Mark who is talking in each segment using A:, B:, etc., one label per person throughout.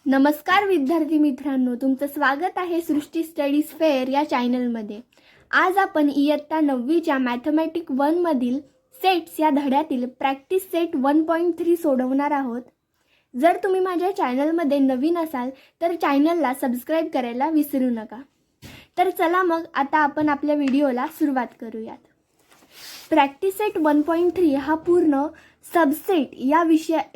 A: नमस्कार विद्यार्थी मित्रांनो, तुमचं स्वागत आहे सृष्टी स्टडीज फेअर या चॅनलमध्ये। आज आपण इयत्ता 9वीच्या मॅथमॅटिक 1 मधील सेट्स या धड्यातील प्रॅक्टिस सेट 1.3 सोडवणार आहोत। जर तुम्ही माझ्या चॅनलमध्ये नवीन असाल तर चॅनलला सबस्क्राइब करायला विसरू नका। तर चला मग आता आपण आपल्या व्हिडिओला सुरुवात करूयात। प्रॅक्टिस सेट 1.3 हा पूर्ण सबसेट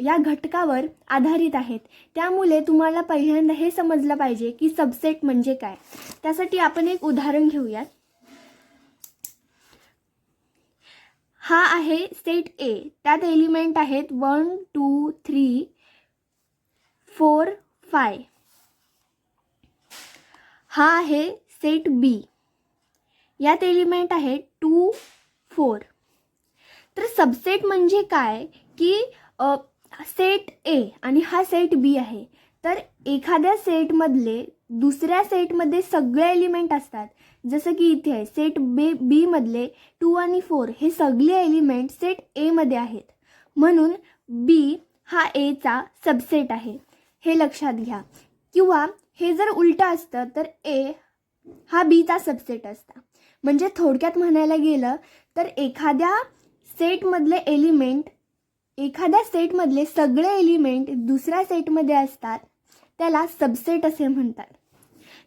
A: या घटकावर आधारित आहेत। त्यामुळे तुम्हाला पहिल्यांदा हे समजलं पाहिजे की सबसेट म्हणजे काय। त्यासाठी आपण एक उदाहरण घेऊयात। हा आहे सेट ए, त्यात एलिमेंट आहेत 1 2 3 4 5। हा आहे सेट बी, यात एलिमेंट आहेत 2 4। तर सबसेट म्हणजे काय की सेट ए आणि हा सेट बी आहे, तर एखाद्या सेटमधले दुसऱ्या सेटमध्ये सगळे एलिमेंट असतात। जसं की इथे आहे सेट बी मधले 2 आणि 4 हे सगळे एलिमेंट सेट ए मध्ये आहेत, म्हणून बी हा ए चा सबसेट आहे, हे लक्षात घ्या। किंवा हे जर उलट असतं तर ए हा बी चा सबसेट असता। म्हणजे थोडक्यात म्हणायला गेलं तर एखाद्या सेटमधले सगळे एलिमेंट दुसऱ्या सेटमध्ये असतात, त्याला सबसेट असे म्हणतात।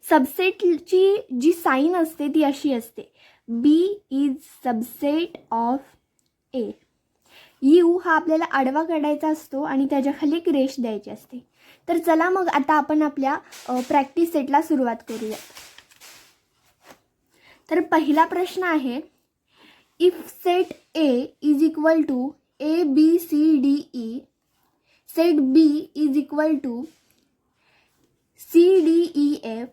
A: सबसेटची जी साइन असते ती अशी असते, B is subset of A. U हा आपल्याला आडवा काढायचा असतो आणि त्याच्या खाली एक रेष द्यायची असते। तर चला मग आता आपण आपल्या प्रॅक्टिस सेटला सुरुवात करूया। तर पहिला प्रश्न आहे, if set A is equal to A B C D E, set B is equal to C D E F,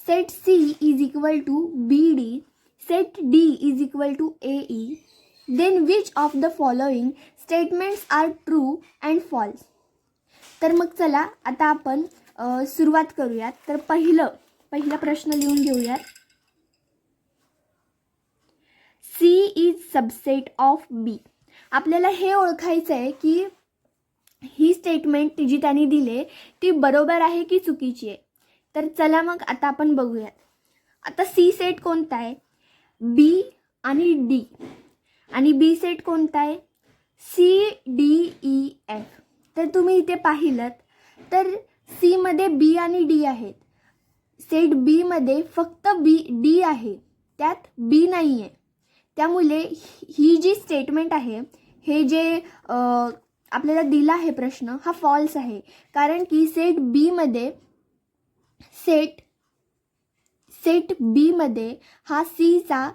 A: set C is equal to B D, set D is equal to A E, then which of the following statements are true and false. तर मग चला आता आपण सुरुवात करूयात। तर पहिला प्रश्न लिहून घेऊयात। C is subset of B। आपल्याला हे ओळखायचं आहे की ही स्टेटमेंट जी त्यांनी दिले ती बरोबर आहे की चुकीची आहे। तर चला मग आता आपण बघूयात। आता C सेट कोणता आहे, B आणि D, आणि B सेट कोणता आहे, C D E F। तर तुम्ही इथे पाहिलं तर C मध्ये B आणि D आहेत, सेट B मध्ये फक्त D आहे, त्यात B नाही आहे। त्यामुळे ही जी स्टेटमेंट आहे, हे जे आपल्याला दिला आहे प्रश्न, हा फॉल्स आहे। कारण की सेट बी मध्ये हा सी चा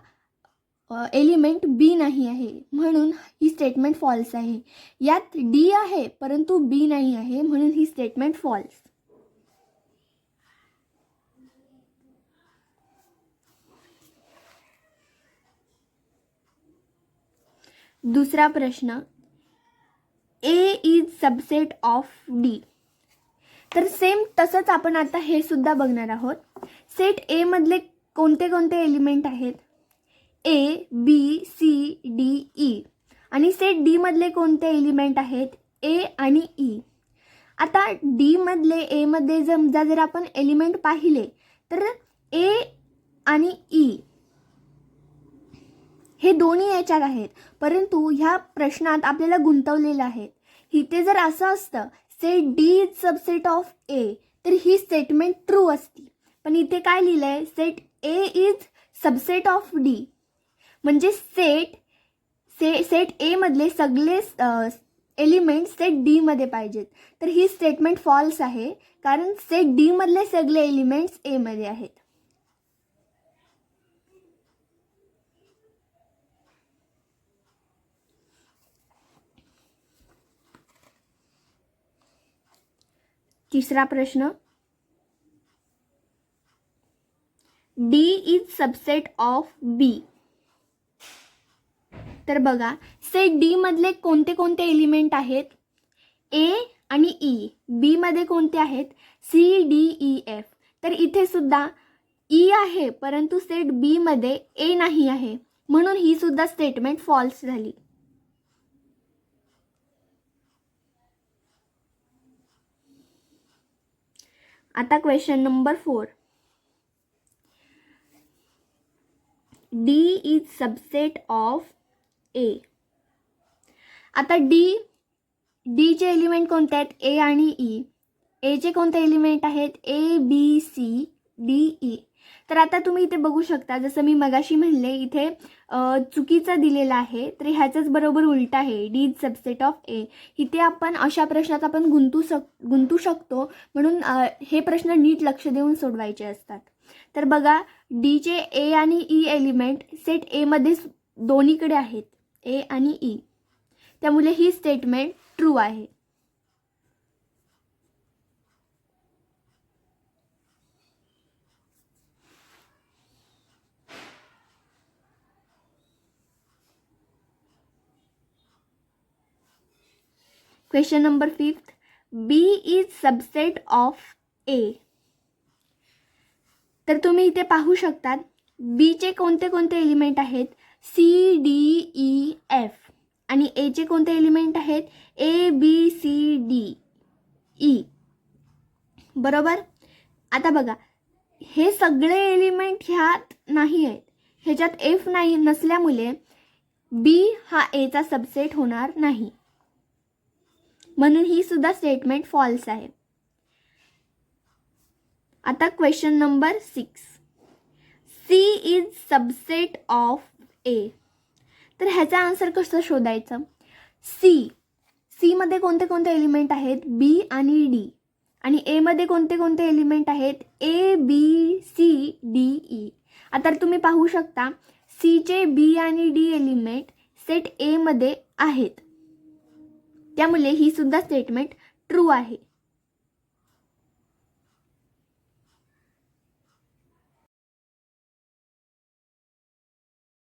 A: एलिमेंट बी नाही आहे, म्हणून ही स्टेटमेंट फॉल्स आहे। यात डी आहे परंतु बी नाही आहे, म्हणून ही स्टेटमेंट फॉल्स। दुसरा प्रश्न, A is subset of D. तर सेम तसंच आपण आता हे सुद्धा बघणार आहोत। सेट ए मधले कोणते कोणते एलिमेंट आहेत, A B C D E, आणि सेट डी मधले कोणते एलिमेंट आहेत, ए आणि ई। आता डी मधले ए मध्ये जर आपण एलिमेंट पाहिले तर ए आणि ई हे दोन्ही याच्यात आहेत, परंतु ह्या प्रश्नात आपल्याला गुंतवलेलं आहे। इथे जर असं असतं set D is subset of A, तर ही स्टेटमेंट ट्रू असती। पण इथे काय लिहिलंय, set A is subset of D, म्हणजे सेट ए मधले सगळे एलिमेंट सेट डी मध्ये पाहिजेत। तर ही स्टेटमेंट फॉल्स आहे, कारण सेट डी मधले सगळे एलिमेंट्स ए मध्ये आहेत। तिसरा प्रश्न, डी इज सबसेट ऑफ बी। तर बघा सेट डी मधले कोणते कोणते एलिमेंट आहेत, ए आणि ई। बी मध्ये कोणते आहेत, सी डी ई एफ। तर इथे सुद्धा ई आहे परंतु सेट बी मध्ये ए नाही आहे, म्हणून ही सुद्धा स्टेटमेंट फॉल्स झाली। आता question number 4. D is subset of A. आता डीचे एलिमेंट कोणते आहेत? ए आणि ई. एचे कोणते एलिमेंट आहेत? A B C D E. तर आता तुम्ही इथे बघू शकता, जसं मी मगाशी म्हणले इथे चुकीचा दिलेला आहे, तर ह्याचंच बरोबर उलट आहे. डी इज सबसेट ऑफ ए. इथे आपण अशा प्रश्नात आपण गुंतू शकतो, म्हणून हे प्रश्न नीट लक्ष देऊन सोडवायचे असतात. तर बघा, डीचे ए आणि ई एलिमेंट सेट एमध्ये दोन्हीकडे आहेत, ए आणि ई. त्यामुळे ही स्टेटमेंट ट्रू आहे. Question number 5. B is subset of A. तर तुम्ही इथे पाहू शकतात, बीचे कोणते कोणते एलिमेंट आहेत? C D E F. आणि एचे कोणते एलिमेंट आहेत? A B C D E. बरोबर. आता बघा, हे सगळे एलिमेंट ह्यात नाही आहेत, ह्याच्यात एफ नाही नसल्यामुळे बी हा एचा सबसेट होणार नाही, म्हणून ही सुद्धा स्टेटमेंट फॉल्स आहे. आता question number 6. C is subset of A. तर ह्याचा आन्सर कसं शोधायचं? मध्ये कोणते कोणते एलिमेंट आहेत? बी आणि डी. आणि एमध्ये कोणते कोणते एलिमेंट आहेत? A B C D E. आता तुम्ही पाहू शकता, सीचे बी आणि डी एलिमेंट सेट एमध्ये आहेत, त्यामुळे ही सुद्धा स्टेटमेंट ट्रू आहे.